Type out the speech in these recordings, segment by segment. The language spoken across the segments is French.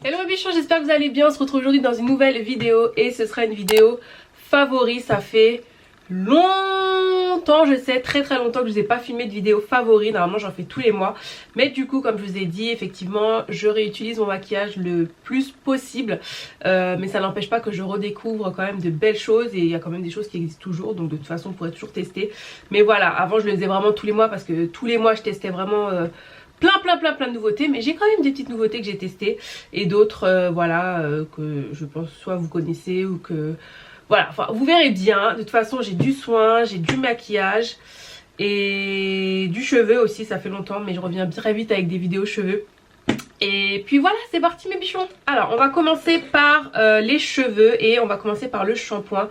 Hello mes bichons, j'espère que vous allez bien. On se retrouve aujourd'hui dans une nouvelle vidéo et ce sera une vidéo favori. Ça fait longtemps, je sais, très longtemps que je vous ai pas filmé de vidéo favori. Normalement j'en fais tous les mois, mais du coup comme je vous ai dit, effectivement je réutilise mon maquillage le plus possible, mais ça n'empêche pas que je redécouvre quand même de belles choses et il y a quand même des choses qui existent toujours, donc de toute façon on pourrait toujours tester. Mais voilà, avant je le faisais vraiment tous les mois parce que tous les mois je testais vraiment plein de nouveautés, mais j'ai quand même des petites nouveautés que j'ai testées et d'autres voilà que je pense soit vous connaissez ou que voilà, enfin vous verrez bien. De toute façon j'ai du soin, j'ai du maquillage et du cheveu aussi. Ça fait longtemps mais je reviens très vite avec des vidéos cheveux. Et puis voilà, c'est parti mes bichons. Alors on va commencer par les cheveux et on va commencer par le shampoing.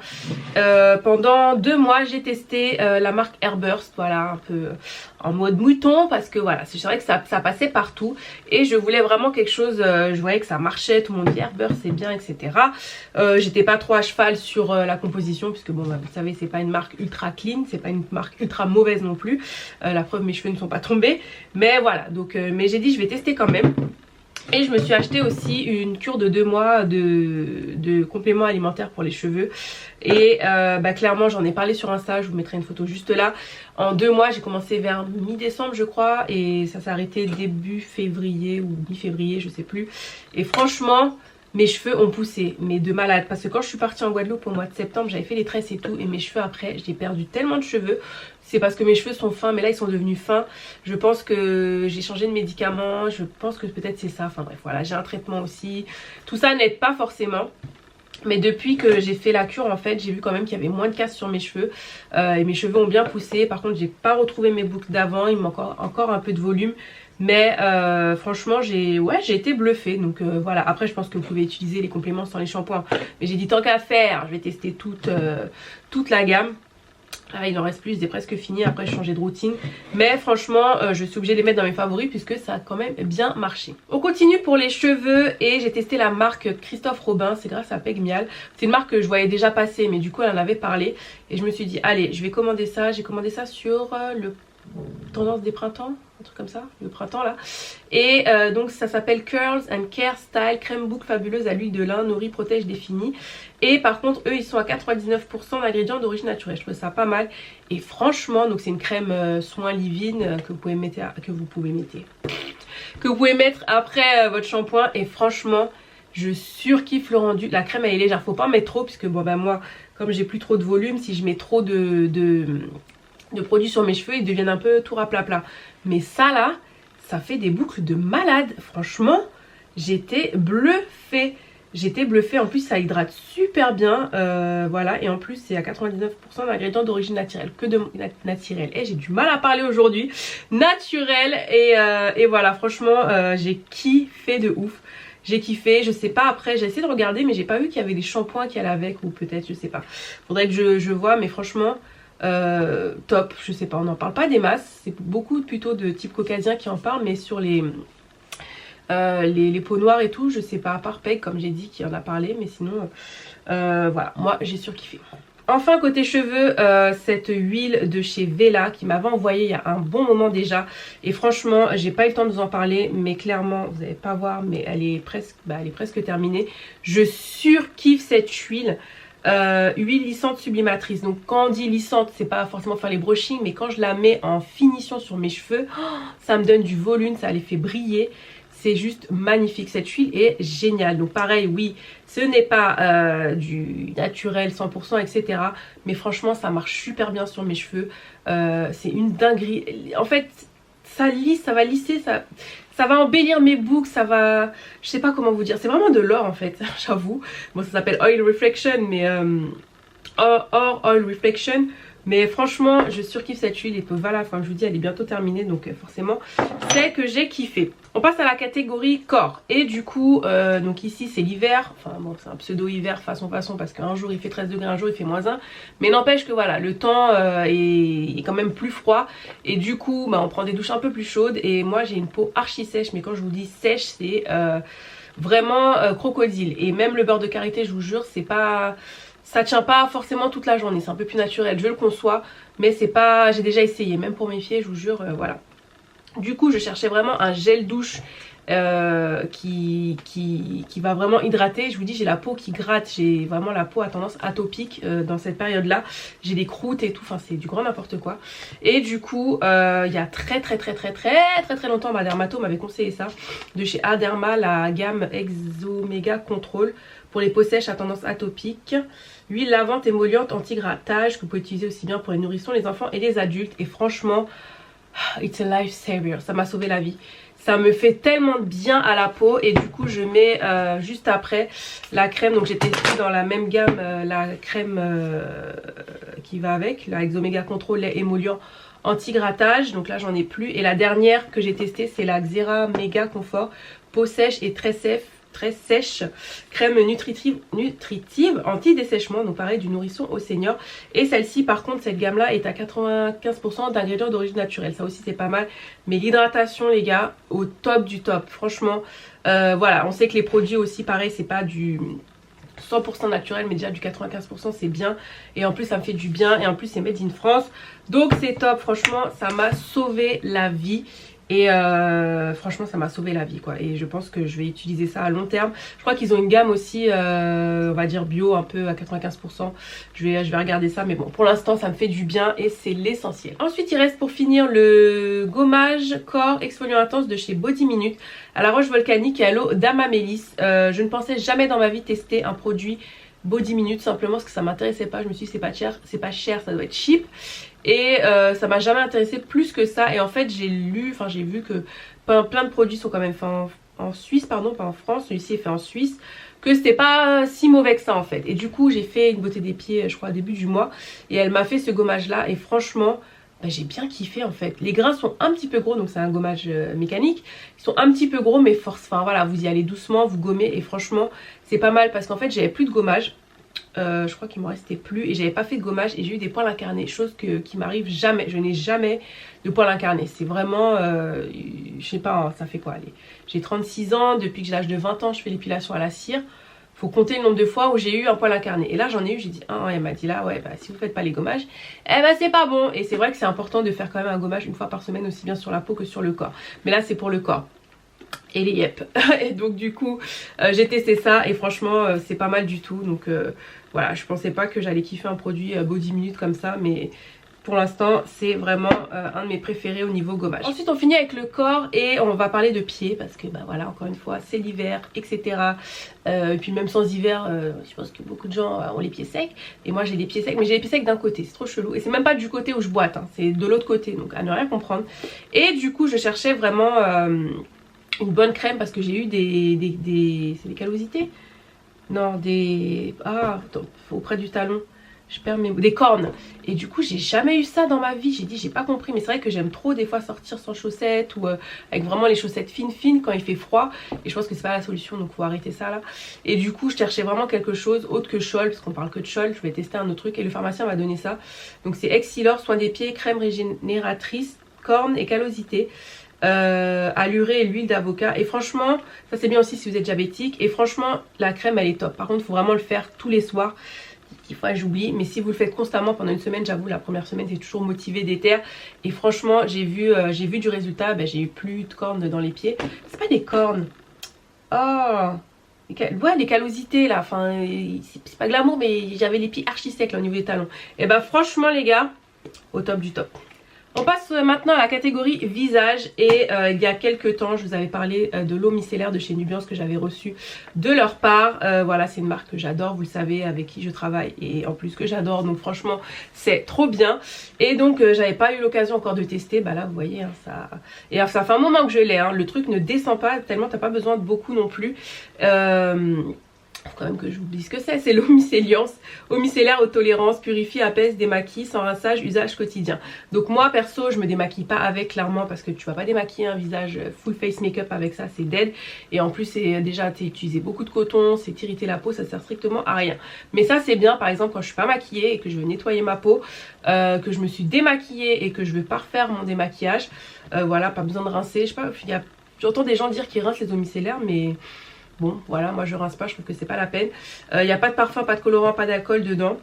Pendant 2 mois j'ai testé la marque Airburst, voilà, un peu en mode mouton parce que voilà, c'est vrai que ça passait partout et je voulais vraiment quelque chose, je voyais que ça marchait, tout le monde dit Airburst c'est bien, etc. J'étais pas trop à cheval sur la composition puisque bon bah, vous savez c'est pas une marque ultra clean, c'est pas une marque ultra mauvaise non plus, la preuve mes cheveux ne sont pas tombés, mais voilà, donc mais j'ai dit je vais tester quand même. Et je me suis acheté aussi une cure de 2 mois de compléments alimentaires pour les cheveux. Et bah clairement j'en ai parlé sur Insta, je vous mettrai une photo juste là. En 2 mois j'ai commencé vers mi-décembre je crois et ça s'est arrêté début février ou mi-février je sais plus. Et franchement mes cheveux ont poussé, mais de malade. Parce que quand je suis partie en Guadeloupe au mois de septembre, j'avais fait les tresses et tout. Et mes cheveux après, j'ai perdu tellement de cheveux. C'est parce que mes cheveux sont fins, mais là ils sont devenus fins. Je pense que j'ai changé de médicament. Je pense que peut-être c'est ça. Enfin bref, voilà, j'ai un traitement aussi. Tout ça n'aide pas forcément. Mais depuis que j'ai fait la cure en fait j'ai vu quand même qu'il y avait moins de casse sur mes cheveux et mes cheveux ont bien poussé. Par contre j'ai pas retrouvé mes boucles d'avant, il manque encore un peu de volume. Mais franchement j'ai été bluffée. Donc voilà, après je pense que vous pouvez utiliser les compléments sans les shampoings. Mais j'ai dit tant qu'à faire, je vais tester toute la gamme. Ah, il en reste plus, c'est presque fini, après j'ai changé de routine. Mais franchement je suis obligée de les mettre dans mes favoris puisque ça a quand même bien marché. On continue pour les cheveux et j'ai testé la marque Christophe Robin, c'est grâce à Peg Mial. C'est une marque que je voyais déjà passer mais du coup elle en avait parlé. Et je me suis dit allez je vais commander ça, j'ai commandé ça sur le Tendance des printemps, un truc comme ça, le printemps là. Et donc ça s'appelle Curls and Care Style, crème boucle fabuleuse à l'huile de lin, nourrit, protège, définit. Et par contre eux ils sont à 99% d'ingrédients d'origine naturelle, je trouve ça pas mal. Et franchement donc c'est une crème soin leave-in que vous pouvez mettre après votre shampoing. Et franchement je surkiffe le rendu. La crème elle est légère, faut pas en mettre trop puisque bon bah moi comme j'ai plus trop de volume, si je mets trop de produits sur mes cheveux ils deviennent un peu tout rapla. Mais ça là, ça fait des boucles de malade. Franchement j'étais bluffée. En plus ça hydrate super bien, voilà. Et en plus c'est à 99% d'ingrédients d'origine naturelle, que de naturel. Et j'ai du mal à parler aujourd'hui, naturel. Et voilà, franchement j'ai kiffé de ouf. J'ai kiffé, je sais pas après, j'ai essayé de regarder mais j'ai pas vu qu'il y avait des shampoings qui allaient avec, ou peut-être, je sais pas. Faudrait que je vois, mais franchement top, je sais pas, on n'en parle pas des masses. C'est beaucoup plutôt de type caucasien qui en parle, mais sur les peaux noires et tout, je sais pas, à part Peg comme j'ai dit qui en a parlé, mais sinon voilà, moi j'ai surkiffé. Enfin côté cheveux, cette huile de chez Vela qui m'avait envoyé il y a un bon moment déjà. Et franchement j'ai pas eu le temps de vous en parler, mais clairement vous n'allez pas voir, mais elle est presque terminée. Je surkiffe cette huile. Huile lissante sublimatrice. Donc quand on dit lissante, c'est pas forcément faire les brushings, mais quand je la mets en finition sur mes cheveux, ça me donne du volume, ça les fait briller. C'est juste magnifique, cette huile est géniale. Donc pareil, oui, ce n'est pas du naturel 100% etc. Mais franchement ça marche super bien sur mes cheveux. C'est une dinguerie. En fait ça lisse, ça va lisser, ça va embellir mes boucles, ça va... Je sais pas comment vous dire, c'est vraiment de l'or en fait, j'avoue. Bon ça s'appelle Oil Reflection, mais... Or Oil Reflection. Mais franchement je surkiffe cette huile et voilà, enfin je vous dis elle est bientôt terminée, donc forcément c'est que j'ai kiffé. On passe à la catégorie corps et du coup donc ici c'est l'hiver, enfin bon c'est un pseudo hiver façon parce qu'un jour il fait 13 degrés, un jour il fait -1, mais n'empêche que voilà le temps est quand même plus froid et du coup bah, on prend des douches un peu plus chaudes. Et moi j'ai une peau archi sèche, mais quand je vous dis sèche c'est vraiment crocodile. Et même le beurre de karité je vous jure c'est pas... Ça tient pas forcément toute la journée, c'est un peu plus naturel, je le conçois, mais c'est pas... J'ai déjà essayé, même pour mes pieds, je vous jure, voilà. Du coup, je cherchais vraiment un gel douche qui va vraiment hydrater. Je vous dis, j'ai la peau qui gratte, j'ai vraiment la peau à tendance atopique dans cette période là, j'ai des croûtes et tout, enfin c'est du grand n'importe quoi. Et du coup il y a très longtemps ma dermato m'avait conseillé ça, de chez Aderma, la gamme Exomega Control pour les peaux sèches à tendance atopique. Huile lavante émolliente anti-grattage que vous pouvez utiliser aussi bien pour les nourrissons, les enfants et les adultes. Et franchement, it's a life saver, ça m'a sauvé la vie. Ça me fait tellement de bien à la peau. Et du coup je mets juste après la crème. Donc j'ai testé dans la même gamme la crème qui va avec, la Exomega Control lait émollient anti-grattage. Donc là j'en ai plus. Et la dernière que j'ai testée c'est la Xera Mega Confort peau sèche et très sèche, crème nutritive anti-dessèchement, donc pareil du nourrisson au senior. Et celle-ci par contre, cette gamme là est à 95% d'ingrédients d'origine naturelle, ça aussi c'est pas mal. Mais l'hydratation les gars, au top du top, franchement. Voilà, on sait que les produits aussi pareil, c'est pas du 100% naturel, mais déjà du 95% c'est bien. Et en plus ça me fait du bien, et en plus c'est made in France, donc c'est top. Franchement ça m'a sauvé la vie. Et franchement ça m'a sauvé la vie quoi. Et je pense que je vais utiliser ça à long terme. Je crois qu'ils ont une gamme aussi on va dire bio un peu à 95%. Je vais regarder ça, mais bon pour l'instant ça me fait du bien et c'est l'essentiel. Ensuite il reste pour finir le gommage corps exfoliant intense de chez Body Minute à la roche volcanique et à l'eau d'Amamélis. Je ne pensais jamais dans ma vie tester un produit Body Minute simplement parce que ça m'intéressait pas. Je me suis dit c'est pas cher, ça doit être cheap. Et ça m'a jamais intéressé plus que ça. Et en fait j'ai vu que plein de produits sont quand même faits en Suisse, pardon, pas en France. Celui-ci est fait en Suisse, que c'était pas si mauvais que ça en fait. Et du coup j'ai fait une beauté des pieds je crois au début du mois, et elle m'a fait ce gommage là. Et franchement bah, j'ai bien kiffé en fait. Les grains sont un petit peu gros, donc c'est un gommage mécanique. Ils sont un petit peu gros mais force, enfin voilà, vous y allez doucement, vous gommez. Et franchement c'est pas mal parce qu'en fait j'avais plus de gommage. Je crois qu'il m'en restait plus et j'avais pas fait de gommage et j'ai eu des poils incarnés, chose qui m'arrive jamais. Je n'ai jamais de poils incarnés, c'est vraiment je sais pas hein, ça fait quoi, allez, j'ai 36 ans, depuis que j'ai l'âge de 20 ans je fais l'épilation à la cire. Faut compter le nombre de fois où j'ai eu un poil incarné. Et là j'en ai eu, j'ai dit ah, elle m'a dit là ouais bah si vous faites pas les gommages, eh bah c'est pas bon. Et c'est vrai que c'est important de faire quand même un gommage une fois par semaine, aussi bien sur la peau que sur le corps. Mais là c'est pour le corps et les yep. Et donc du coup j'ai testé ça et franchement c'est pas mal du tout. Donc voilà, je pensais pas que j'allais kiffer un produit Body Minute comme ça, mais pour l'instant c'est vraiment un de mes préférés au niveau gommage. Ensuite on finit avec le corps et on va parler de pieds parce que bah voilà, encore une fois c'est l'hiver etc. Et puis même sans hiver je pense que beaucoup de gens ont les pieds secs. Et moi j'ai les pieds secs, mais j'ai les pieds secs d'un côté, c'est trop chelou. Et c'est même pas du côté où je boite hein, c'est de l'autre côté, donc à ne rien comprendre. Et du coup je cherchais vraiment une bonne crème parce que j'ai eu c'est des callosités. Non, auprès du talon, je perds mes mots, des cornes. Et du coup j'ai jamais eu ça dans ma vie. J'ai dit j'ai pas compris, mais c'est vrai que j'aime trop des fois sortir sans chaussettes ou avec vraiment les chaussettes fines quand il fait froid. Et je pense que c'est pas la solution, donc faut arrêter ça là. Et du coup je cherchais vraiment quelque chose autre que Scholl, parce qu'on parle que de Scholl. Je vais tester un autre truc et le pharmacien m'a donné ça. Donc c'est Exilor, soin des pieds, crème régénératrice, cornes et callosités. Allurée et l'huile d'avocat. Et franchement ça c'est bien aussi si vous êtes diabétique. Et franchement la crème elle est top. Par contre il faut vraiment le faire tous les soirs. Des fois j'oublie, mais si vous le faites constamment pendant une semaine, j'avoue la première semaine c'est toujours motivé, déter. Et franchement j'ai vu du résultat. J'ai eu plus de cornes dans les pieds. C'est pas des cornes, oh ouais, des callosités là. Enfin c'est pas glamour, mais j'avais les pieds archi secs là au niveau des talons. Et bah franchement les gars, au top du top. On passe maintenant à la catégorie visage. Et il y a quelques temps je vous avais parlé de l'eau micellaire de chez Nubiance que j'avais reçue de leur part. Voilà, c'est une marque que j'adore, vous le savez, avec qui je travaille et en plus que j'adore, donc franchement c'est trop bien. Et donc j'avais pas eu l'occasion encore de tester. Bah là vous voyez hein, ça. Et alors, ça fait un moment que je l'ai hein. Le truc ne descend pas tellement, t'as pas besoin de beaucoup non plus. Faut quand même que je vous dise ce que c'est l'eau micellaire haute tolérance, purifie, apaise, démaquille, sans rinçage, usage quotidien. Donc moi perso je me démaquille pas avec, clairement, parce que tu vas pas démaquiller un visage full face make-up avec ça, c'est dead. Et en plus c'est déjà utilisé beaucoup de coton, c'est irriter la peau, ça sert strictement à rien. Mais ça c'est bien par exemple quand je suis pas maquillée et que je veux nettoyer ma peau, que je me suis démaquillée et que je veux pas refaire mon démaquillage. Voilà, pas besoin de rincer. Je sais pas, j'entends des gens dire qu'ils rincent les eaux micellaires, mais bon voilà, moi je rince pas, je trouve que c'est pas la peine. Il n'y a pas de parfum, pas de colorant, pas d'alcool dedans.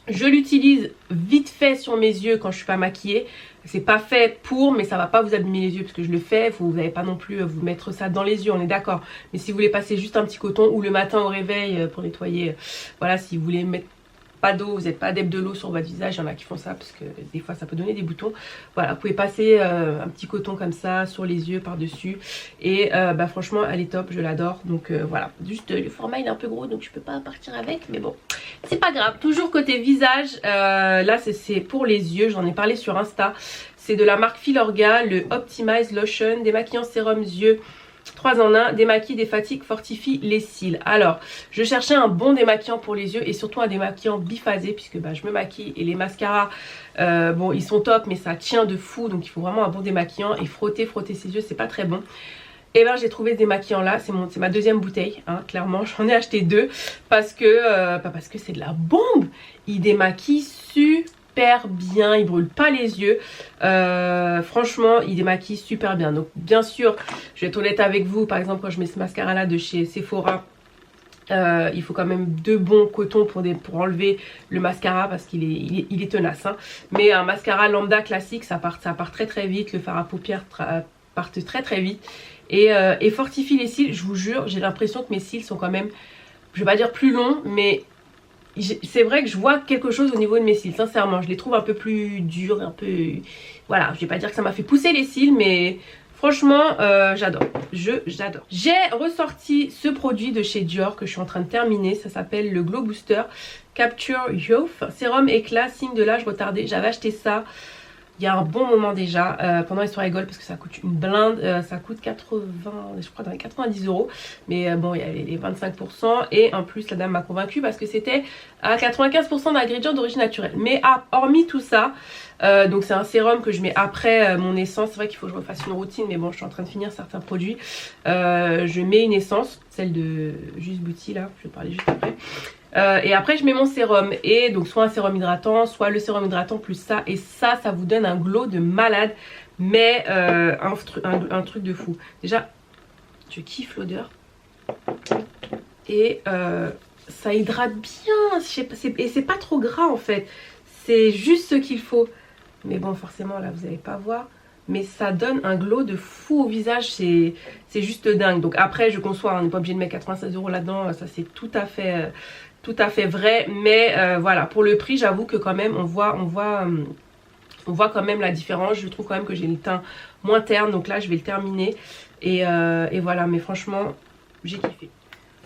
Je l'utilise vite fait sur mes yeux quand je suis pas maquillée. C'est pas fait pour, mais ça va pas vous abîmer les yeux parce que je le fais. Vous n'allez pas non plus vous mettre ça dans les yeux, on est d'accord. Mais si vous voulez passer juste un petit coton ou le matin au réveil pour nettoyer, voilà, si vous voulez mettre pas d'eau, vous n'êtes pas adepte de l'eau sur votre visage, il y en a qui font ça parce que des fois ça peut donner des boutons. Voilà, vous pouvez passer un petit coton comme ça sur les yeux par-dessus. Et bah franchement, elle est top, je l'adore. Donc voilà, juste le format il est un peu gros donc je peux pas partir avec, mais bon, c'est pas grave. Toujours côté visage, là c'est pour les yeux, j'en ai parlé sur Insta. C'est de la marque Filorga, le Optimize Lotion, démaquillant sérum yeux. 3 en 1, démaquille, défatigue, fortifie les cils. Alors, je cherchais un bon démaquillant pour les yeux et surtout un démaquillant biphasé puisque bah, je me maquille et les mascaras, bon, ils sont top mais ça tient de fou. Donc il faut vraiment un bon démaquillant et frotter ses yeux, c'est pas très bon. Et ben j'ai trouvé ce démaquillant là, c'est ma deuxième bouteille, hein, clairement. J'en ai acheté 2 parce que c'est de la bombe. Il démaquille super bien, il brûle pas les yeux, franchement il démaquille super bien. Donc bien sûr je vais être honnête avec vous, par exemple quand je mets ce mascara là de chez Sephora, il faut quand même 2 bons cotons pour enlever le mascara parce qu'il est tenace, hein. Mais un mascara lambda classique ça part très très vite, le fard à paupières part très très vite et fortifie les cils. Je vous jure, j'ai l'impression que mes cils sont quand même, je vais pas dire plus longs, mais c'est vrai que je vois quelque chose au niveau de mes cils, sincèrement. Je les trouve un peu plus durs, un peu... Voilà, je vais pas dire que ça m'a fait pousser les cils, mais franchement, j'adore. J'adore. J'ai ressorti ce produit de chez Dior que je suis en train de terminer. Ça s'appelle le Glow Booster Capture Youth. Sérum éclat, signe de l'âge retardé. J'avais acheté ça il y a un bon moment déjà, pendant Histoire et Gold, parce que ça coûte une blinde, ça coûte 80, je crois dans les 90 €. Mais bon, il y avait les 25% et en plus la dame m'a convaincue parce que c'était à 95% d'ingrédients d'origine naturelle. Mais hormis tout ça, donc c'est un sérum que je mets après mon essence. C'est vrai qu'il faut que je refasse une routine, mais bon, je suis en train de finir certains produits. Je mets une essence, celle de Juste Bouti là, je vais parler juste après. Et après je mets mon sérum, et donc soit un sérum hydratant, soit le sérum hydratant plus ça, et ça vous donne un glow de malade, mais un truc de fou. Déjà je kiffe l'odeur et ça hydrate bien, et c'est pas trop gras en fait, c'est juste ce qu'il faut. Mais bon, forcément là vous n'allez pas voir, mais ça donne un glow de fou au visage, c'est juste dingue. Donc après je conçois, on n'est pas obligé de mettre 96 € là-dedans, ça c'est tout à fait vrai, mais voilà, pour le prix j'avoue que quand même on voit quand même la différence. Je trouve quand même que j'ai le teint moins terne, donc là je vais le terminer et voilà, mais franchement j'ai kiffé.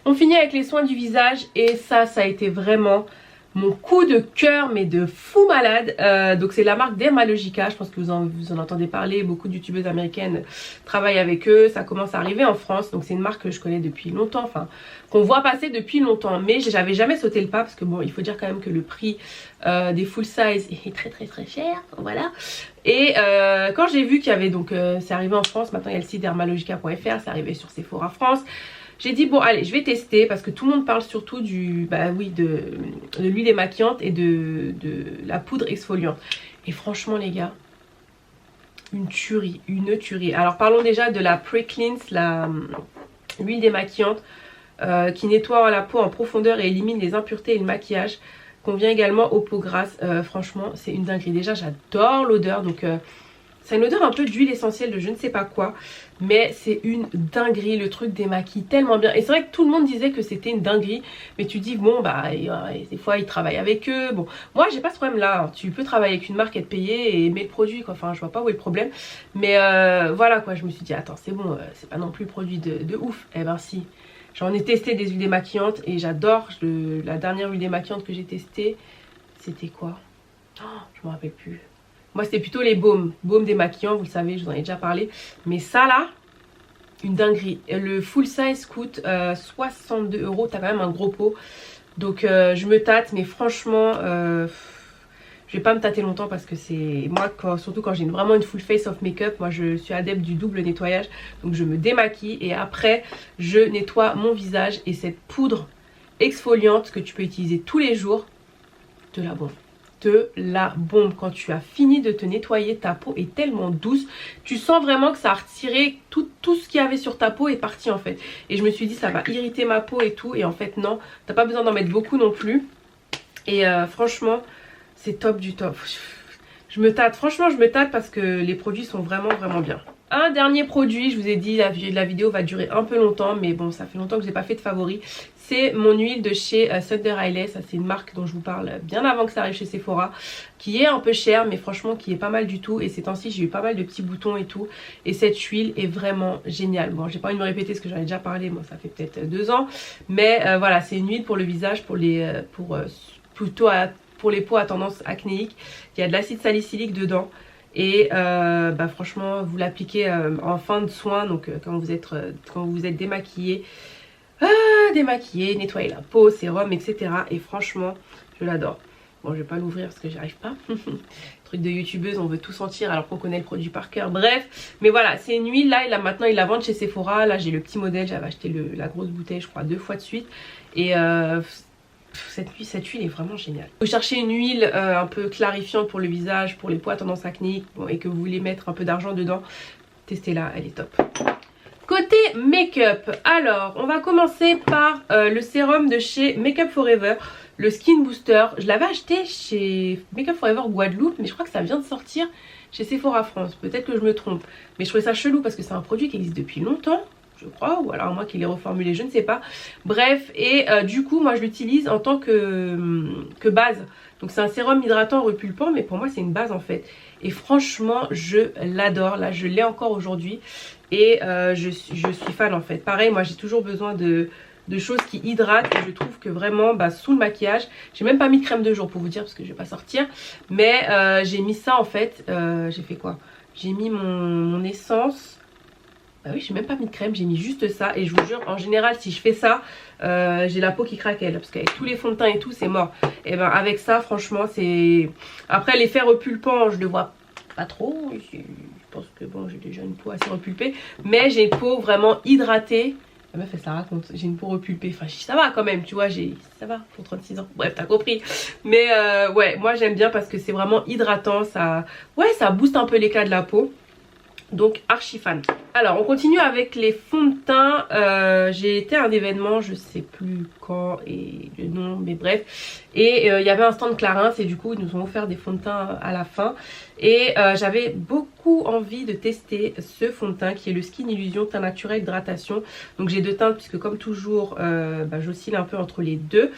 On finit avec les soins du visage et ça a été vraiment mon coup de cœur, mais de fou malade. Donc c'est la marque Dermalogica, je pense que vous en entendez parler, beaucoup de youtubeuses américaines travaillent avec eux, ça commence à arriver en France, donc c'est une marque que je connais depuis longtemps, enfin qu'on voit passer depuis longtemps, mais j'avais jamais sauté le pas parce que bon, il faut dire quand même que le prix des full size est très cher, voilà. Et quand j'ai vu qu'il y avait donc, c'est arrivé en France, maintenant il y a le site dermalogica.fr, c'est arrivé sur Sephora France. J'ai dit bon allez, je vais tester parce que tout le monde parle surtout de l'huile démaquillante et de la poudre exfoliante. Et franchement les gars, une tuerie. Alors parlons déjà de la Pre-Cleanse, l'huile démaquillante qui nettoie la peau en profondeur et élimine les impuretés et le maquillage. Convient également aux peaux grasses. Franchement c'est une dinguerie. Déjà j'adore l'odeur, donc... c'est une odeur un peu d'huile essentielle de je ne sais pas quoi. Mais c'est une dinguerie. Le truc démaquille tellement bien. Et c'est vrai que tout le monde disait que c'était une dinguerie. Mais tu dis bon bah des fois ils travaillent avec eux. Bon moi j'ai pas ce problème là. Tu peux travailler avec une marque, être payé et aimer le produit quoi. Enfin je vois pas où est le problème. Mais voilà quoi, je me suis dit attends c'est bon, c'est pas non plus produit de ouf. Eh ben si. J'en ai testé des huiles démaquillantes et j'adore. La dernière huile démaquillante que j'ai testée, c'était quoi? Oh, je me rappelle plus. Moi c'était plutôt les baumes démaquillants, vous le savez, je vous en ai déjà parlé. Mais ça là, une dinguerie. Le full size coûte 62 €, t'as quand même un gros pot. Donc je me tâte, mais franchement, je vais pas me tâter longtemps parce que c'est... Moi, surtout quand j'ai vraiment une full face of make-up, moi je suis adepte du double nettoyage. Donc je me démaquille et après je nettoie mon visage. Et cette poudre exfoliante que tu peux utiliser tous les jours, de la bombe. De la bombe. Quand tu as fini de te nettoyer, ta peau est tellement douce, tu sens vraiment que ça a retiré tout ce qu'il y avait sur ta peau est parti en fait. Et je me suis dit ça va irriter ma peau et tout, et en fait non, t'as pas besoin d'en mettre beaucoup non plus. Et franchement c'est top du top. Je me tâte, franchement je me tâte parce que les produits sont vraiment bien. Un dernier produit, je vous ai dit la vidéo va durer un peu longtemps, mais bon ça fait longtemps que je n'ai pas fait de favoris. C'est mon huile de chez Thunder Island, ça c'est une marque dont je vous parle bien avant que ça arrive chez Sephora, qui est un peu chère mais franchement qui est pas mal du tout. Et ces temps-ci j'ai eu pas mal de petits boutons et tout, et cette huile est vraiment géniale. Bon j'ai pas envie de me répéter ce que j'en ai déjà parlé, moi ça fait peut-être 2 ans, mais voilà c'est une huile pour le visage, pour les peaux à tendance acnéique. Il y a de l'acide salicylique dedans. Et franchement vous l'appliquez en fin de soin, donc quand vous êtes démaquillé, nettoyer la peau, sérum, etc. Et franchement je l'adore. Bon je vais pas l'ouvrir parce que j'y arrive pas. Truc de youtubeuse, on veut tout sentir alors qu'on connaît le produit par cœur. Bref, mais voilà c'est une huile là, maintenant ils la vendent chez Sephora. Là j'ai le petit modèle, j'avais acheté la grosse bouteille je crois 2 fois de suite. Et cette huile est vraiment géniale. Vous cherchez une huile un peu clarifiante pour le visage, pour les peaux à tendance acnéique, bon, et que vous voulez mettre un peu d'argent dedans, testez-la, elle est top. Côté make-up, alors on va commencer par le sérum de chez Makeup Forever, le Skin Booster. Je l'avais acheté chez Makeup Forever Guadeloupe, mais je crois que ça vient de sortir chez Sephora France, peut-être que je me trompe. Mais je trouvais ça chelou parce que c'est un produit qui existe depuis longtemps, je crois, ou alors moi qui l'ai reformulé, je ne sais pas. Bref, et du coup moi je l'utilise en tant que base. Donc c'est un sérum hydratant repulpant, mais pour moi c'est une base en fait. Et franchement je l'adore, là je l'ai encore aujourd'hui. Et je suis fan en fait. Pareil, moi j'ai toujours besoin de choses qui hydratent. Et je trouve que vraiment sous le maquillage, j'ai même pas mis de crème de jour pour vous dire parce que je vais pas sortir. Mais j'ai mis ça en fait, j'ai fait quoi? J'ai mis mon essence. Bah oui j'ai même pas mis de crème, j'ai mis juste ça. Et je vous jure en général si je fais ça j'ai la peau qui craquelle, parce qu'avec tous les fonds de teint et tout c'est mort. Et ben avec ça franchement c'est... Après l'effet repulpant je le vois pas trop, je pense que bon j'ai déjà une peau assez repulpée, mais j'ai une peau vraiment hydratée. La meuf elle se la raconte, j'ai une peau repulpée, enfin ça va quand même tu vois, ça va pour 36 ans, bref t'as compris. Mais ouais moi j'aime bien parce que c'est vraiment hydratant, ça booste un peu l'éclat de la peau. Donc archi fan. Alors on continue avec les fonds de teint. J'ai été à un événement, je sais plus quand et le nom, mais bref. Et il y avait un stand Clarins et du coup ils nous ont offert des fonds de teint à la fin. Et j'avais beaucoup envie de tester ce fond de teint qui est le Skin Illusion teint naturel hydratation. Donc j'ai 2 teintes puisque comme toujours j'oscille un peu entre les deux.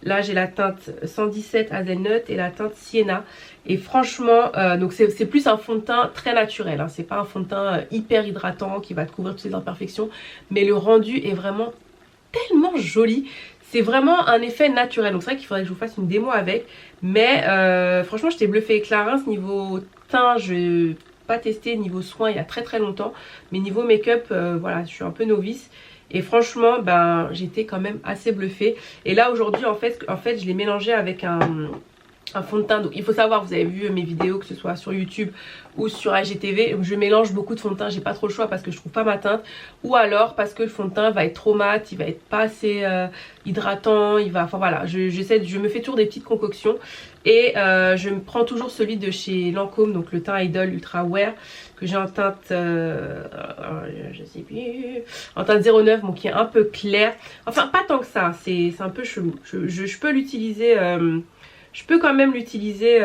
Là j'ai la teinte 117 Hazelnut et la teinte Sienna. Et franchement donc c'est plus un fond de teint très naturel, hein. C'est pas un fond de teint hyper hydratant qui va te couvrir toutes les imperfections, mais le rendu est vraiment tellement joli. C'est vraiment un effet naturel, donc c'est vrai qu'il faudrait que je vous fasse une démo avec. Mais franchement j'étais bluffée. Clarins niveau teint je n'ai pas testé, niveau soin il y a très longtemps. Mais niveau make-up voilà je suis un peu novice. Et franchement j'étais quand même assez bluffée. Et là aujourd'hui en fait je l'ai mélangé avec un fond de teint. Donc il faut savoir, vous avez vu mes vidéos que ce soit sur YouTube ou sur IGTV, je mélange beaucoup de fond de teint, j'ai pas trop le choix parce que je trouve pas ma teinte, ou alors parce que le fond de teint va être trop mat, il va être pas assez hydratant, enfin voilà, je me fais toujours des petites concoctions. Et je me prends toujours celui de chez Lancôme, donc le teint Idol Ultra Wear, que j'ai en teinte je sais plus, en teinte 09, bon, qui est un peu clair, enfin pas tant que ça, c'est un peu chelou. Je peux l'utiliser je peux quand même l'utiliser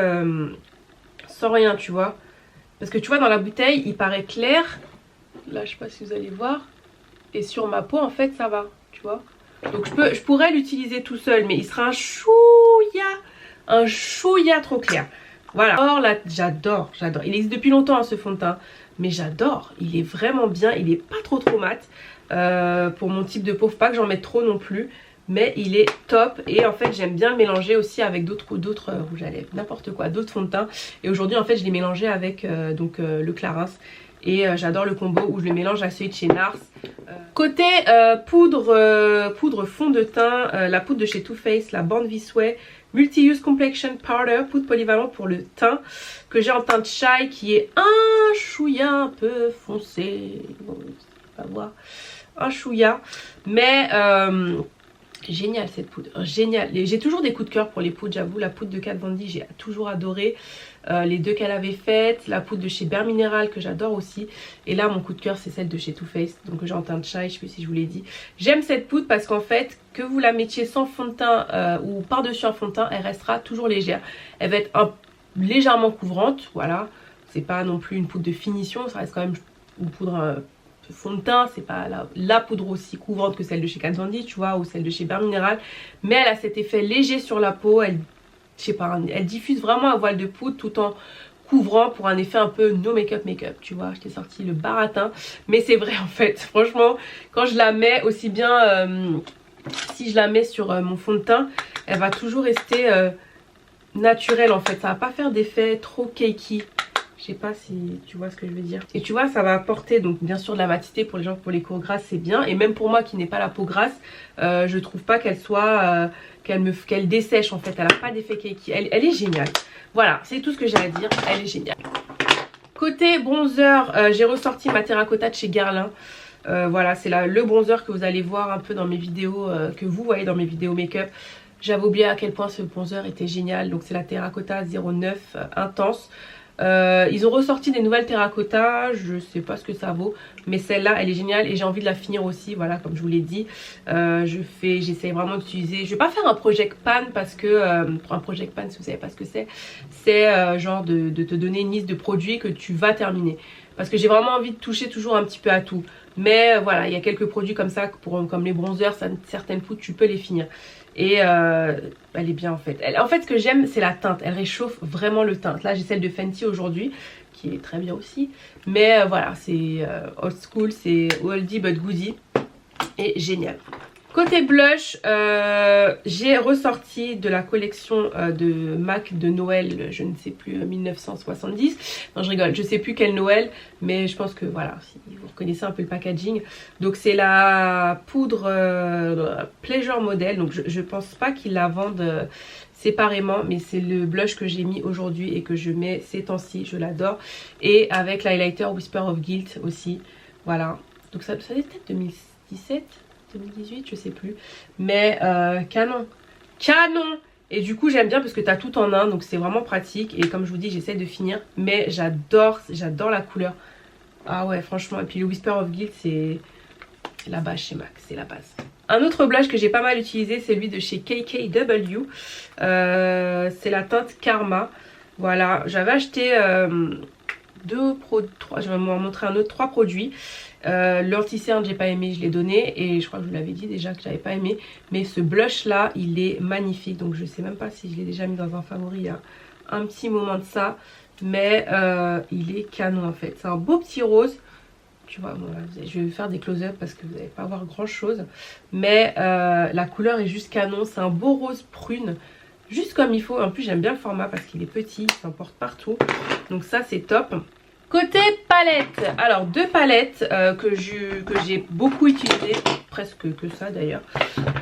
sans rien tu vois, parce que tu vois dans la bouteille il paraît clair, là je sais pas si vous allez voir, et sur ma peau en fait ça va tu vois. Donc je pourrais l'utiliser tout seul, mais il sera un chouïa trop clair. Voilà. Alors là j'adore, il existe depuis longtemps hein, ce fond de teint, mais j'adore, il est vraiment bien, il est pas trop mat pour mon type de peau, faut pas que j'en mette trop non plus. Mais il est top. Et en fait j'aime bien le mélanger aussi avec d'autres rouges à lèvres, n'importe quoi, d'autres fonds de teint. Et aujourd'hui en fait je l'ai mélangé avec le Clarins. Et j'adore le combo où je le mélange à celui de chez Nars. Côté poudre fond de teint, la poudre de chez Too Faced, la Born This Way Multi-Use Complexion Powder, poudre polyvalente pour le teint, que j'ai en teinte Shy, qui est un chouïa un peu foncé, bon, pas voir, un chouïa, mais Génial cette poudre, génial. J'ai toujours des coups de cœur pour les poudres, j'avoue. La poudre de Kat Von D, j'ai toujours adoré. Les deux qu'elle avait faites, la poudre de chez Bare Mineral que j'adore aussi. Et là mon coup de cœur c'est celle de chez Too Faced, donc j'ai en teinte chai, je sais plus si je vous l'ai dit. J'aime cette poudre parce qu'en fait, que vous la mettiez sans fond de teint ou par-dessus un fond de teint, elle restera toujours légère. Elle va être légèrement couvrante, voilà. C'est pas non plus une poudre de finition, ça reste quand même une poudre fond de teint, c'est pas la poudre aussi couvrante que celle de chez Kat Von D, tu vois, ou celle de chez Bare Mineral, mais elle a cet effet léger sur la peau, je sais pas, elle diffuse vraiment à voile de poudre tout en couvrant pour un effet un peu no make-up make-up, tu vois. Je t'ai sorti le baratin, mais c'est vrai en fait, franchement, quand je la mets aussi bien, si je la mets sur mon fond de teint, elle va toujours rester naturelle en fait, ça va pas faire d'effet trop cakey. Je sais pas si tu vois ce que je veux dire. Et tu vois, ça va apporter donc bien sûr de la matité pour les gens pour les peaux grasses, c'est bien. Et même pour moi qui n'ai pas la peau grasse, je trouve pas qu'elle soit qu'elle dessèche en fait. Elle a pas d'effet cakey. Elle est géniale. Voilà, c'est tout ce que j'ai à dire. Elle est géniale. Côté bronzer, j'ai ressorti ma terracotta de chez Guerlain. Voilà, c'est le bronzer que vous allez voir un peu dans mes vidéos, que vous voyez dans mes vidéos make-up. J'avais oublié à quel point ce bronzer était génial. Donc c'est la terracotta 09 intense. Ils ont ressorti des nouvelles terracotta, je sais pas ce que ça vaut, mais celle-là elle est géniale et j'ai envie de la finir aussi, voilà, comme je vous l'ai dit. J'essaie vraiment d'utiliser, je vais pas faire un project pan parce que, un project pan si vous savez pas ce que c'est genre de te donner une liste de produits que tu vas terminer. Parce que j'ai vraiment envie de toucher toujours un petit peu à tout. Mais voilà, il y a quelques produits comme ça, comme les bronzers, certaines poudres tu peux les finir. Et elle est bien en fait. En fait ce que j'aime c'est la teinte, elle réchauffe vraiment le teint. Là j'ai celle de Fenty aujourd'hui qui est très bien aussi. Mais voilà, c'est old school, c'est oldie but goodie. Et génial. Côté blush, j'ai ressorti de la collection de MAC de Noël, je ne sais plus, 1970. Non, je rigole, je sais plus quel Noël, mais je pense que voilà, si vous reconnaissez un peu le packaging. Donc c'est la poudre Pleasure Model, donc je pense pas qu'ils la vendent séparément, mais c'est le blush que j'ai mis aujourd'hui et que je mets ces temps-ci, je l'adore. Et avec l'highlighter Whisper of Guilt aussi, voilà. Donc ça doit être peut-être 2017 2018 je sais plus, mais canon et du coup j'aime bien parce que tu as tout en un, donc c'est vraiment pratique. Et comme je vous dis, j'essaie de finir, mais j'adore la couleur. Ah ouais franchement, et puis le Whisper of Guilt c'est la base chez MAC, c'est la base. Un autre blush que j'ai pas mal utilisé, c'est celui de chez KKW, c'est la teinte Karma. Voilà, j'avais acheté je vais vous en montrer un autre, 3 produits. L'anti-cerne j'ai pas aimé, je l'ai donné et je crois que je vous l'avais dit déjà que j'avais pas aimé, mais ce blush là il est magnifique, donc je sais même pas si je l'ai déjà mis dans un favori il y a un petit moment de ça, mais il est canon en fait. C'est un beau petit rose, tu vois. Bon, là, je vais faire des close-up parce que vous n'allez pas voir grand chose, mais la couleur est juste canon. C'est un beau rose prune, juste comme il faut. En plus j'aime bien le format parce qu'il est petit, il s'emporte partout, donc ça c'est top. Côté palette, alors 2 palettes que j'ai beaucoup utilisées, presque que ça d'ailleurs.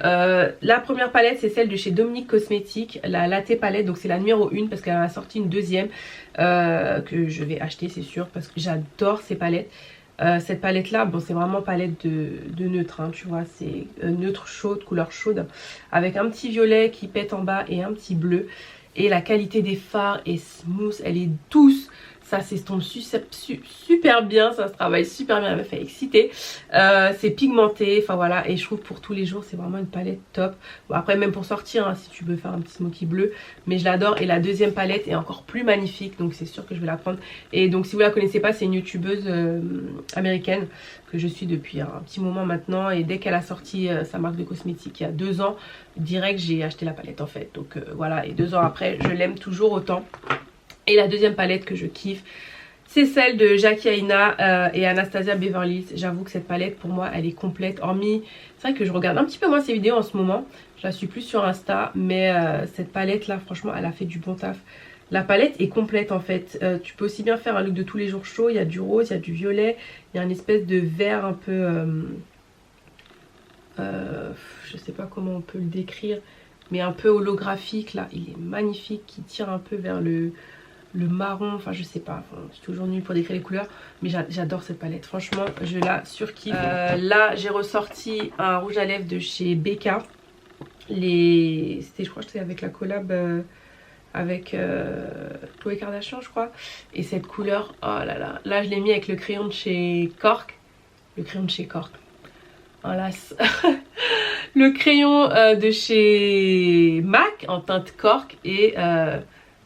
La première palette c'est celle de chez Dominique Cosmétiques, la Latte palette, donc c'est la numéro 1 parce qu'elle a sorti une deuxième que je vais acheter c'est sûr parce que j'adore ces palettes. Cette palette là, bon c'est vraiment palette de neutre, hein, tu vois, c'est neutre chaude, couleur chaude, avec un petit violet qui pète en bas et un petit bleu. Et la qualité des fards est smooth, elle est douce. Ça s'estompe super bien, ça se travaille super bien, elle m'a fait exciter. C'est pigmenté, enfin voilà, et je trouve pour tous les jours c'est vraiment une palette top. Bon, après même pour sortir, hein, si tu veux faire un petit smoky bleu, mais je l'adore. Et la deuxième palette est encore plus magnifique, donc c'est sûr que je vais la prendre. Et donc si vous la connaissez pas, c'est une youtubeuse américaine que je suis depuis un petit moment maintenant. Et dès qu'elle a sorti sa marque de cosmétiques il y a 2 ans, direct j'ai acheté la palette en fait. Donc voilà, et 2 ans après je l'aime toujours autant. Et la deuxième palette que je kiffe, c'est celle de Jackie Aina et Anastasia Beverly Hills. J'avoue que cette palette pour moi elle est complète, hormis, c'est vrai que je regarde un petit peu moins ses vidéos en ce moment, je la suis plus sur Insta, mais cette palette là franchement elle a fait du bon taf. La palette est complète en fait, tu peux aussi bien faire un look de tous les jours chaud, il y a du rose, il y a du violet, il y a une espèce de vert un peu, je sais pas comment on peut le décrire, mais un peu holographique là, il est magnifique, qui tire un peu vers le marron, enfin je sais pas, enfin, je suis toujours nulle pour décrire les couleurs, mais j'adore cette palette, franchement je la surkiffe. Là j'ai ressorti un rouge à lèvres de chez Becca, je crois que c'était avec la collab avec Khloé Kardashian je crois. Et cette couleur, oh là là, là je l'ai mis avec le crayon de chez Cork. Le crayon de chez Cork. Voilà. Le crayon de chez MAC en teinte Cork. Et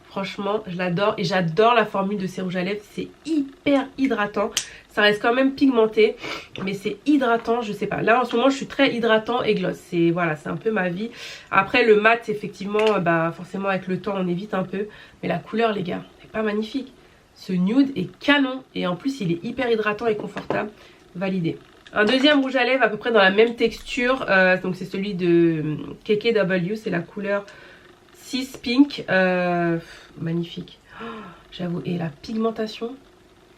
franchement je l'adore. Et j'adore la formule de ces rouges à lèvres. C'est hyper hydratant. Ça reste quand même pigmenté, mais c'est hydratant, je sais pas. Là en ce moment je suis très hydratant et gloss. C'est voilà, c'est un peu ma vie. Après le mat effectivement, bah forcément avec le temps on évite un peu. Mais la couleur les gars, c'est pas magnifique. Ce nude est canon et en plus il est hyper hydratant et confortable. Validé. Un deuxième rouge à lèvres à peu près dans la même texture. Donc c'est celui de KKW, c'est la couleur 6 Pink. Magnifique. Oh, j'avoue, et la pigmentation,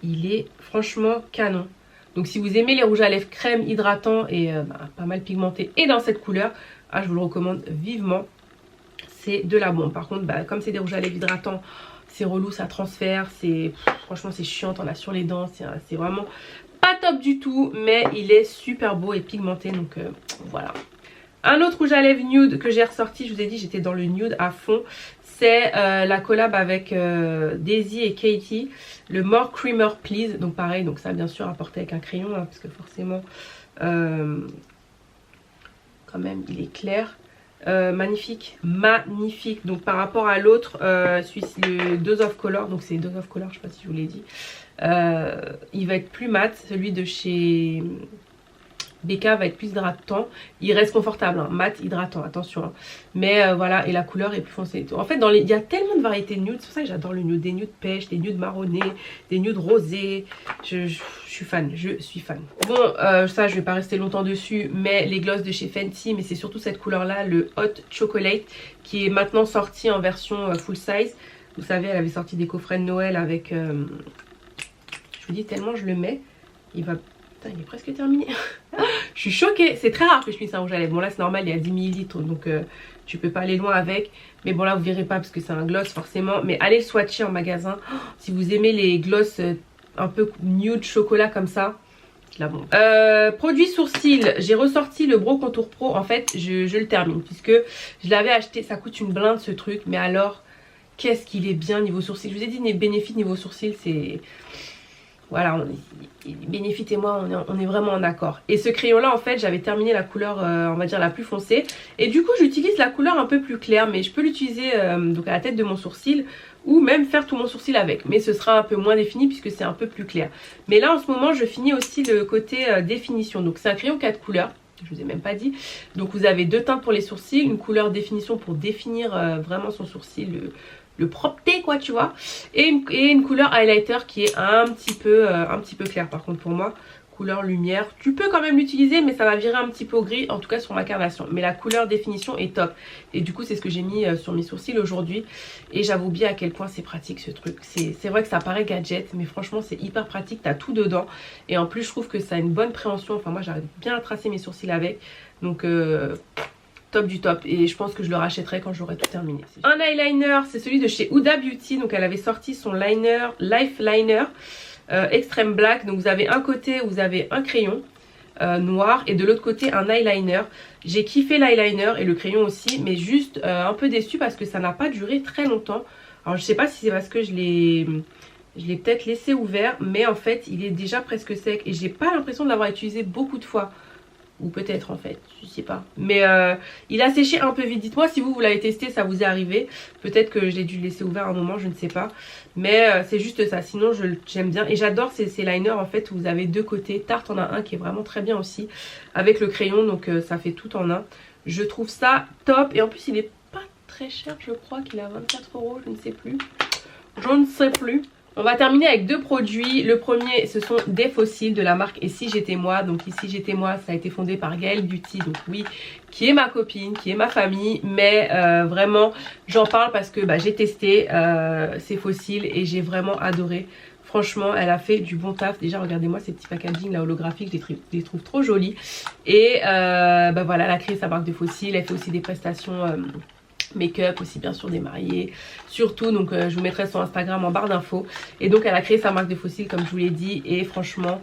il est franchement canon. Donc si vous aimez les rouges à lèvres crème hydratants et pas mal pigmentés et dans cette couleur, je vous le recommande vivement. C'est de la bombe. Par contre comme c'est des rouges à lèvres hydratants, c'est relou, ça transfère, franchement c'est chiant, on a sur les dents, c'est vraiment pas top du tout, mais il est super beau et pigmenté, donc voilà. Un autre rouge à lèvres nude que j'ai ressorti, je vous ai dit j'étais dans le nude à fond, c'est la collab avec Daisy et Katie, le More Creamer Please. Donc pareil, donc ça bien sûr à porter avec un crayon, hein, parce que forcément quand même il est clair. Magnifique, magnifique. Donc par rapport à l'autre, le Dose of Color, donc c'est Dose of Color, je sais pas si je vous l'ai dit. Il va être plus mat, celui de chez BK va être plus hydratant. Il reste confortable, hein, mat hydratant, attention. Hein. Mais voilà, et la couleur est plus foncée. En fait, il y a tellement de variétés de nudes. C'est pour ça que j'adore le nude. Des nudes pêche, des nudes marronnés, des nudes rosés. Je suis fan, je suis fan. Bon, ça, je vais pas rester longtemps dessus. Mais les glosses de chez Fenty, mais c'est surtout cette couleur-là, le Hot Chocolate, qui est maintenant sorti en version full size. Vous savez, elle avait sorti des coffrets de Noël avec... je vous dis, tellement je le mets, il va... Putain, il est presque terminé. Je suis choquée. C'est très rare que je finisse un rouge à lèvres. Bon là c'est normal, il y a 10 ml, donc tu peux pas aller loin avec. Mais bon là vous verrez pas parce que c'est un gloss forcément. Mais allez le swatcher en magasin. Oh, si vous aimez les gloss un peu nude chocolat comme ça, la bombe. Produit sourcils, j'ai ressorti le Brow Contour Pro. En fait je le termine puisque je l'avais acheté. Ça coûte une blinde ce truc. Mais alors qu'est-ce qu'il est bien niveau sourcils. Je vous ai dit les bénéfices niveau sourcils, c'est... Voilà, Bénéfice et moi, on est vraiment en accord. Et ce crayon là en fait j'avais terminé la couleur on va dire la plus foncée. Et du coup j'utilise la couleur un peu plus claire. Mais je peux l'utiliser donc à la tête de mon sourcil. Ou même faire tout mon sourcil avec. Mais ce sera un peu moins défini puisque c'est un peu plus clair. Mais là en ce moment je finis aussi le côté définition. Donc c'est un crayon 4 couleurs. Je vous ai même pas dit. Donc vous avez 2 teintes pour les sourcils. Une couleur définition pour définir vraiment son sourcil. Le propreté quoi tu vois, et une couleur highlighter qui est un petit peu claire par contre pour moi, couleur lumière. Tu peux quand même l'utiliser mais ça va virer un petit peu au gris, en tout cas sur ma carnation, mais la couleur définition est top. Et du coup c'est ce que j'ai mis sur mes sourcils aujourd'hui. Et j'avoue bien à quel point c'est pratique ce truc. C'est vrai que ça paraît gadget mais franchement c'est hyper pratique, t'as tout dedans. Et en plus je trouve que ça a une bonne préhension, enfin moi j'arrive bien à tracer mes sourcils avec. Donc top du top, et je pense que je le rachèterai quand j'aurai tout terminé. Un eyeliner, c'est celui de chez Huda Beauty. Donc elle avait sorti son liner, Life Liner Extreme Black. Donc vous avez un côté où vous avez un crayon noir et de l'autre côté un eyeliner. J'ai kiffé l'eyeliner et le crayon aussi, mais juste un peu déçue parce que ça n'a pas duré très longtemps. Alors je sais pas si c'est parce que je l'ai peut-être laissé ouvert, mais en fait il est déjà presque sec et j'ai pas l'impression de l'avoir utilisé beaucoup de fois. Ou peut-être en fait, je sais pas. Mais il a séché un peu vite. Dites-moi si vous l'avez testé, ça vous est arrivé. Peut-être que j'ai dû le laisser ouvert un moment, je ne sais pas. Mais c'est juste ça, sinon j'aime bien. Et j'adore ces liners en fait où vous avez 2 côtés. Tarte en a un qui est vraiment très bien aussi. Avec le crayon, donc ça fait tout en un. Je trouve ça top. Et en plus il est pas très cher, je crois qu'il est à 24 €, je ne sais plus. Je ne sais plus. On va terminer avec 2 produits. Le premier, ce sont des fossiles de la marque Et Si J'étais Moi. Donc ici J'étais Moi, ça a été fondé par Gaëlle Beauty. Donc oui, qui est ma copine, qui est ma famille. Mais vraiment, j'en parle parce que j'ai testé ces fossiles et j'ai vraiment adoré. Franchement, elle a fait du bon taf. Déjà, regardez-moi ces petits packaging là holographiques, je les trouve trop jolis. Et voilà, elle a créé sa marque de fossiles. Elle fait aussi des prestations make-up aussi bien sûr des mariés surtout, donc je vous mettrai son Instagram en barre d'infos. Et donc elle a créé sa marque de faux cils comme je vous l'ai dit, et franchement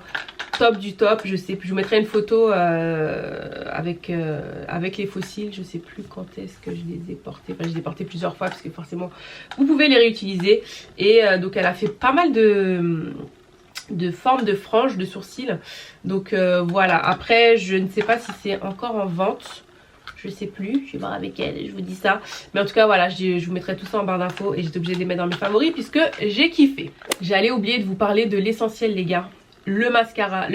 top du top. Je sais plus, je vous mettrai une photo avec les faux cils. Je sais plus quand est-ce que je les ai portés, enfin je les ai portés plusieurs fois parce que forcément vous pouvez les réutiliser. Et donc elle a fait pas mal de formes de franges de sourcils, donc voilà. Après je ne sais pas si c'est encore en vente, je sais plus, je vais voir avec elle, je vous dis ça. Mais en tout cas voilà, je vous mettrai tout ça en barre d'infos et j'étais obligée de les mettre dans mes favoris puisque j'ai kiffé. J'allais oublier de vous parler de l'essentiel les gars. Le mascara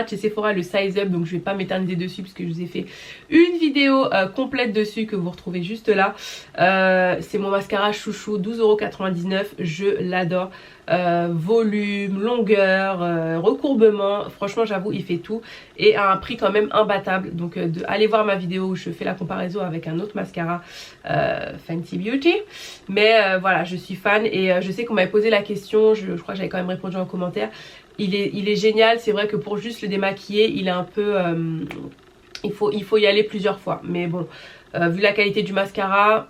de chez Sephora, le Size Up, donc je vais pas m'éterniser dessus puisque je vous ai fait une vidéo complète dessus que vous retrouvez juste là. C'est mon mascara chouchou, 12,99 €, je l'adore. Volume, longueur, recourbement, franchement j'avoue il fait tout et à un prix quand même imbattable. Donc allez voir ma vidéo où je fais la comparaison avec un autre mascara Fenty Beauty. Mais voilà, je suis fan et je sais qu'on m'avait posé la question, je crois que j'avais quand même répondu en commentaire. Il est génial, c'est vrai que pour juste le démaquiller il est un peu il faut y aller plusieurs fois, mais bon vu la qualité du mascara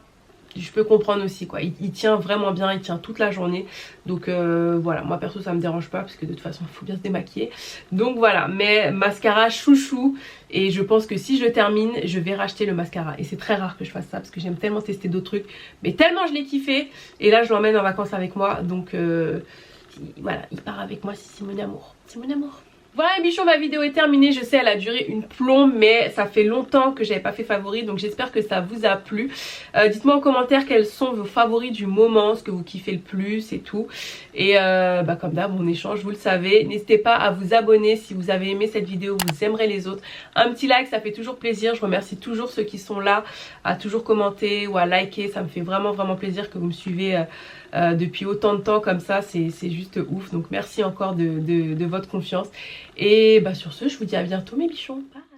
je peux comprendre aussi quoi, il tient vraiment bien, il tient toute la journée. Donc voilà, moi perso ça me dérange pas parce que de toute façon il faut bien se démaquiller. Donc voilà, mais mascara chouchou. Et je pense que si je termine je vais racheter le mascara. Et c'est très rare que je fasse ça parce que j'aime tellement tester d'autres trucs, mais tellement je l'ai kiffé. Et là je l'emmène en vacances avec moi. Donc voilà, il part avec moi, c'est mon amour. C'est mon amour. Voilà les bichons, ma vidéo est terminée. Je sais elle a duré une plombe, mais ça fait longtemps que j'avais pas fait favoris, donc j'espère que ça vous a plu. Dites-moi en commentaire quels sont vos favoris du moment, ce que vous kiffez le plus et tout. Et comme d'hab on échange, vous le savez. N'hésitez pas à vous abonner si vous avez aimé cette vidéo, vous aimerez les autres. Un petit like, ça fait toujours plaisir. Je remercie toujours ceux qui sont là à toujours commenter ou à liker. Ça me fait vraiment plaisir que vous me suivez depuis autant de temps comme ça, c'est juste ouf. Donc merci encore de votre confiance. Et sur ce, je vous dis à bientôt mes bichons. Bye.